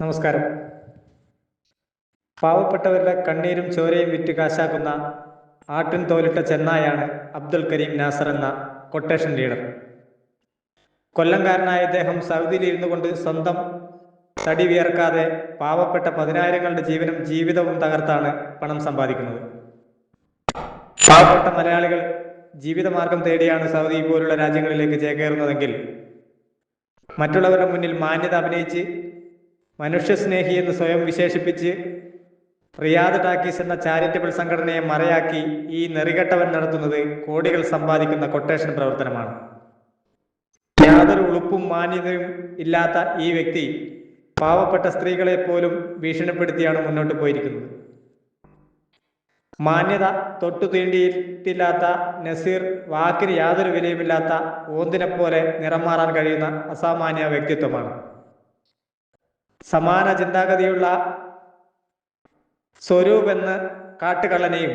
നമസ്കാരം. പാവപ്പെട്ടവരുടെ കണ്ണീരും ചോരയും വിറ്റ് കാശാക്കുന്ന ആട്ടിൻ തോലിട്ട ചെന്നായാണ് അബ്ദുൽ കരീം നാസർ എന്ന കൊട്ടേഷൻ ലീഡർ. കൊല്ലംകാരനായ ഇദ്ദേഹം സൗദിയിൽ ഇരുന്നു കൊണ്ട് സ്വന്തം തടി വിയർക്കാതെ പാവപ്പെട്ട പതിനായിരങ്ങളുടെ ജീവനും ജീവിതവും തകർത്താണ് പണം സമ്പാദിക്കുന്നത്. പാവപ്പെട്ട മലയാളികൾ ജീവിതമാർഗം തേടിയാണ് സൗദി പോലുള്ള രാജ്യങ്ങളിലേക്ക് ചേക്കേറുന്നതെങ്കിൽ മറ്റുള്ളവരുടെ മുന്നിൽ മാന്യത അഭിനയിച്ച് മനുഷ്യസ്നേഹി എന്ന് സ്വയം വിശേഷിപ്പിച്ച് റിയാദ് ടാക്കീസ് എന്ന ചാരിറ്റബിൾ സംഘടനയെ മറയാക്കി ഈ നെറികെട്ടവൻ നടത്തുന്നത് കോടികൾ സമ്പാദിക്കുന്ന കൊട്ടേഷൻ പ്രവർത്തനമാണ്. യാതൊരു ഉളുപ്പും മാന്യതയും ഇല്ലാത്ത ഈ വ്യക്തി പാവപ്പെട്ട സ്ത്രീകളെ പോലും ഭീഷണിപ്പെടുത്തിയാണ് മുന്നോട്ട് പോയിരിക്കുന്നത്. മാന്യത തൊട്ടു തീണ്ടിയിട്ടില്ലാത്ത നസീർ വാക്കിന് യാതൊരു വിലയുമില്ലാത്ത ഓന്തിനെ പോലെ നിറം മാറാൻ കഴിയുന്ന അസാമാന്യ വ്യക്തിത്വമാണ്. സമാന ചിന്താഗതിയുള്ള സ്വരൂപ് എന്ന കാട്ടുകള്ളനെയും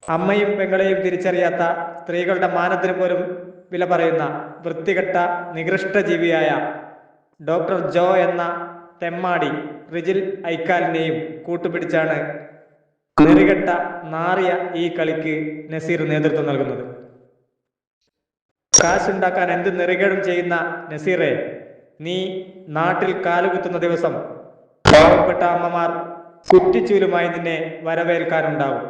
അമ്മയും പെങ്ങളെയും തിരിച്ചറിയാത്ത സ്ത്രീകളുടെ മാനത്തിന് പോലും വില പറയുന്ന വൃത്തികെട്ട നികൃഷ്ട ജീവിയായ ഡോക്ടർ ജോ എന്ന തെമ്മാടി റിജിൽ ഐക്കാലിനെയും കൂട്ടുപിടിച്ചാണ് നെറികെട്ട നാറിയ ഈ കളിക്ക് നസീർ നേതൃത്വം നൽകുന്നത്. കാശുണ്ടാക്കാൻ എന്ത് നെറികേടും ചെയ്യുന്ന നസീറെ, നീ നാട്ടിൽ കാലുകുത്തുന്ന ദിവസം പാവപ്പെട്ട അമ്മമാർ കുറ്റിച്ചൂലുമായി നിന്നെ വരവേൽക്കാനുണ്ടാവും.